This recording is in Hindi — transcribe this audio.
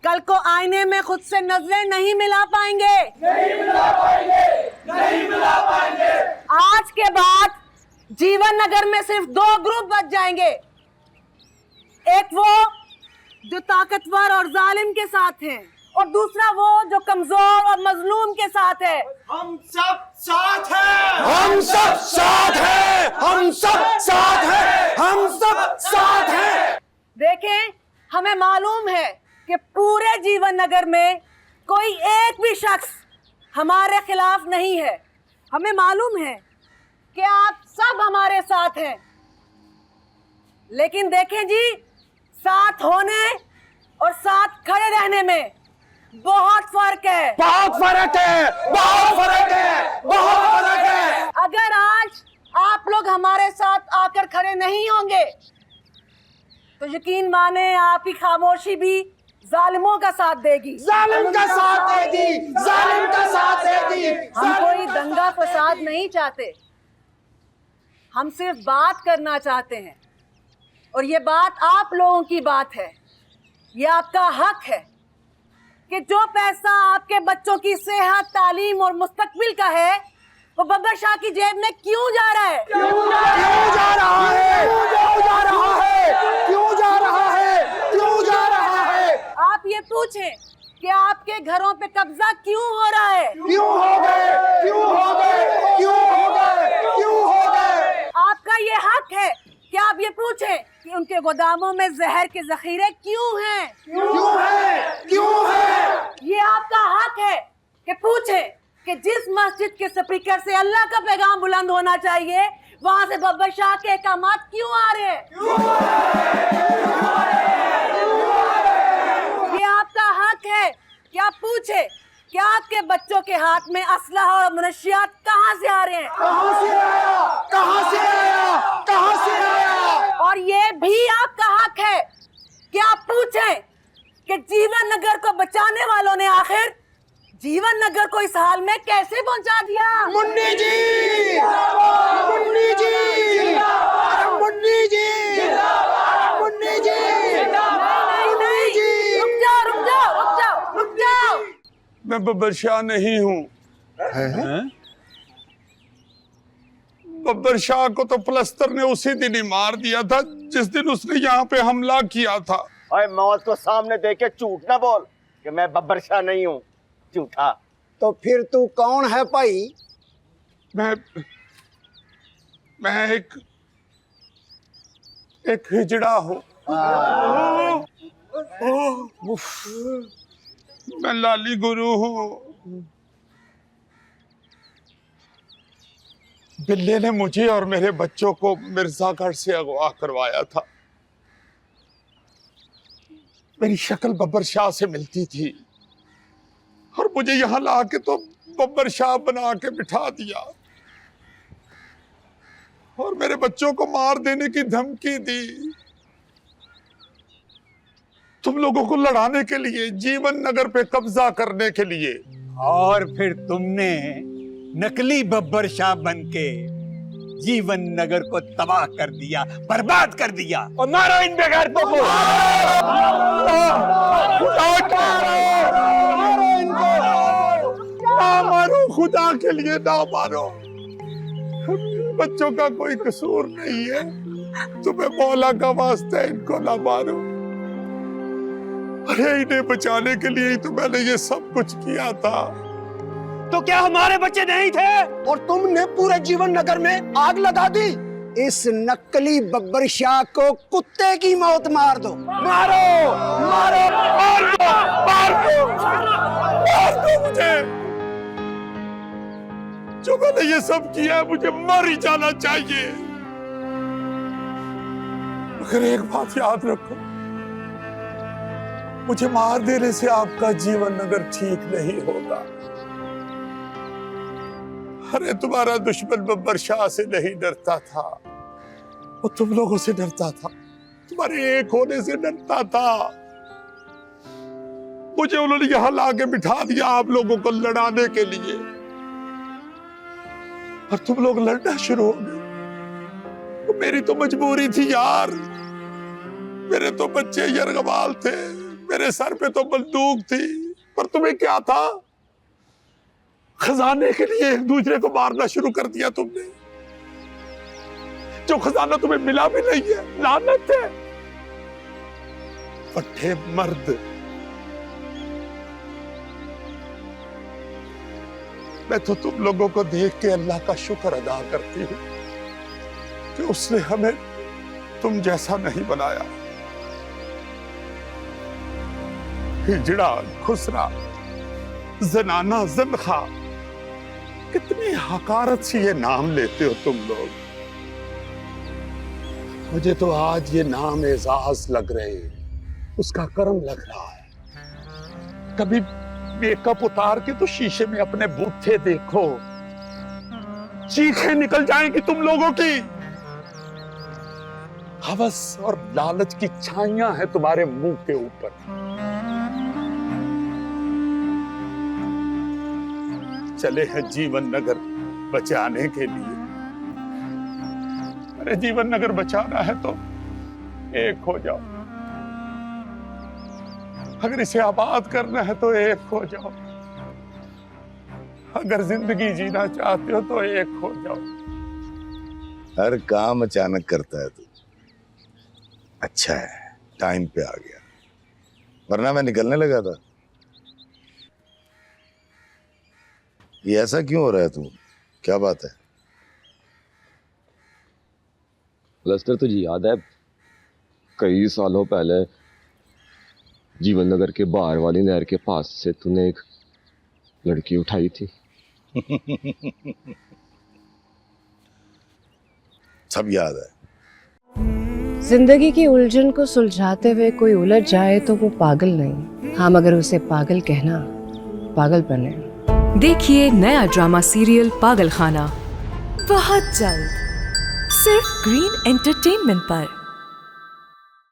कल को आईने में खुद से नजरें नहीं मिला पाएंगे। आज के बाद जीवन नगर में सिर्फ 2 ग्रुप बच जाएंगे। एक वो जो ताकतवर और जालिम के साथ हैं, और दूसरा वो जो कमजोर और मजलूम के साथ है। हम सब साथ हैं, हम सब साथ हैं, हम सब साथ हैं, हम सब साथ हैं। देखें, हमें मालूम है कि पूरे जीवन नगर में कोई एक भी शख्स हमारे खिलाफ नहीं है। हमें मालूम है कि आप सब हमारे साथ हैं। लेकिन देखें जी, साथ होने और साथ खड़े रहने में बहुत फर्क है। बहुत फर्क है, बहुत फर्क है, बहुत फर्क है। अगर आज आप लोग हमारे साथ आकर खड़े नहीं होंगे तो यकीन माने आपकी खामोशी भी जालिमों का साथ देगी। जालिम का साथ देगी, जालिम का साथ देगी। हम कोई दंगा फसाद नहीं चाहते, हम सिर्फ बात करना चाहते हैं। और ये बात आप लोगों की बात है, ये आपका हक है कि जो पैसा आपके बच्चों की सेहत, तालीम और मुस्तकबिल का है वो बब्बर शाह की जेब में क्यों जा रहा है? क्यों जा रहा है? क्यों जा रहा है? क्यों जा रहा है? क्यों जा रहा है? आप ये पूछें कि आपके घरों पे कब्जा क्यों हो रहा है? क्यों हो गए? क्यों हो गए? क्यों हो गए? क्यों हो गए? आपका ये हक है कि आप ये पूछें कि उनके गोदामों में जहर के जखीरे क्यों हैं? क्यों है? क्यों है? ये आपका हक है कि पूछें कि जिस मस्जिद के स्पीकर से अल्लाह का पैगाम बुलंद होना चाहिए वहां से बब्बर शाह के अहकामात क्यों आ रहे हैं? ये आपका हक है कि आप पूछें कि आपके बच्चों के हाथ में असलहा और मुनशियात कहां से आ रहे हैं? कहां से आया? कहां से आया? कहां से आया? और ये भी आपका हक है कि आप पूछें कि जीवन नगर को बचाने वालों ने आखिर जीवन नगर को इस हाल में कैसे पहुंचा दिया? मुन्नी जी! मुन्नी जी! मुन्नी जी! मुन्नी जी! नहीं, रुक जाओ। मैं बब्बर शाह नहीं हूँ। बब्बर शाह को तो प्लस्तर ने उसी दिन ही मार दिया था जिस दिन उसने यहाँ पे हमला किया था। ओए मौत को सामने देख के झूठ ना बोल कि मैं बब्बर शाह नहीं हूँ, झूठा। तो फिर तू कौन है भाई? मैं एक हिजड़ा हूँ। मैं लाली गुरु हूँ। बिल्ले ने मुझे और मेरे बच्चों को मिर्जागढ़ से अगवा करवाया था। मेरी शक्ल बब्बर शाह से मिलती थी और मुझे यहाँ ला के तो बब्बर शाह बना के बिठा दिया और मेरे बच्चों को मार देने की धमकी दी। तुम लोगों को लड़ाने के लिए, जीवन नगर पे कब्जा करने के लिए। और फिर तुमने नकली बब्बर शाह बनके जीवन नगर को तबाह कर दिया, बर्बाद कर दिया। और मारो इन बेगैरतों को! ना मारो, खुदा के लिए ना मारो। बच्चों का कोई कसूर नहीं है। तुम्हें मौला का वास्ता है, इनको ना मारो। अरे इन्हें बचाने के लिए ही तो मैंने ये सब कुछ किया था। तो क्या हमारे बच्चे नहीं थे? और तुमने पूरे जीवन नगर में आग लगा दी। इस नकली बब्बर शाह को कुत्ते की मौत मार दो। मारो, मारो, मार दो, मार दो, मार दो मुझे। जो मैंने ये सब किया है, मुझे मर ही जाना चाहिए। मगर एक बात याद रखो, मुझे मार देने से आपका जीवन नगर ठीक नहीं होगा। अरे तुम्हारा दुश्मन बब्बर शाह से नहीं डरता था, वो तुम लोगों से डरता था, तुम्हारे एक होने से डरता था। मुझे उन्होंने यहां लाके बिठा दिया आप लोगों को लड़ाने के लिए, और तुम लोग लड़ना शुरू हो गए। तो मेरी तो मजबूरी थी यार, मेरे तो बच्चे यरगमाल थे, मेरे सर पे तो बंदूक थी, पर तुम्हें क्या था? खजाने के लिए एक दूसरे को मारना शुरू कर दिया तुमने। जो खजाना तुम्हें मिला भी नहीं है, लानत है। फट्टे मर्द। मैं तो तुम लोगों को देख के अल्लाह का शुक्र अदा करती हूं कि उसने हमें तुम जैसा नहीं बनाया। हिजड़ा, खुसरा, जनाना, जनखा, कितनी हकारत से ये नाम लेते हो तुम लोग। मुझे तो आज ये नाम एजाज लग रहे हैं, उसका कर्म लग रहा है। कभी मेकअप उतार के तो शीशे में अपने बूथे देखो, चीखें निकल जाएंगी तुम लोगों की। हवस और लालच की छाइयां हैं तुम्हारे मुंह के ऊपर। चले हैं जीवन नगर बचाने के लिए। अरे जीवन नगर बचाना है तो एक हो जाओ, अगर इसे आबाद करना है तो एक हो जाओ, अगर जिंदगी जीना चाहते हो तो एक हो जाओ। हर काम अचानक करता है तू। अच्छा है टाइम पे आ गया, वरना मैं निकलने लगा था। ये ऐसा क्यों हो रहा है तू? क्या बात है? लस्टर तुझे याद है कई सालों पहले जीवन नगर के बाहर वाली नहर के पास से तूने एक लड़की उठाई थी? सब याद है। जिंदगी की उलझन को सुलझाते हुए कोई उलझ जाए तो वो पागल नहीं, हाँ मगर उसे पागल कहना पागलपन है। देखिए नया ड्रामा सीरियल पागल खाना बहुत जल्द सिर्फ ग्रीन एंटरटेनमेंट पर।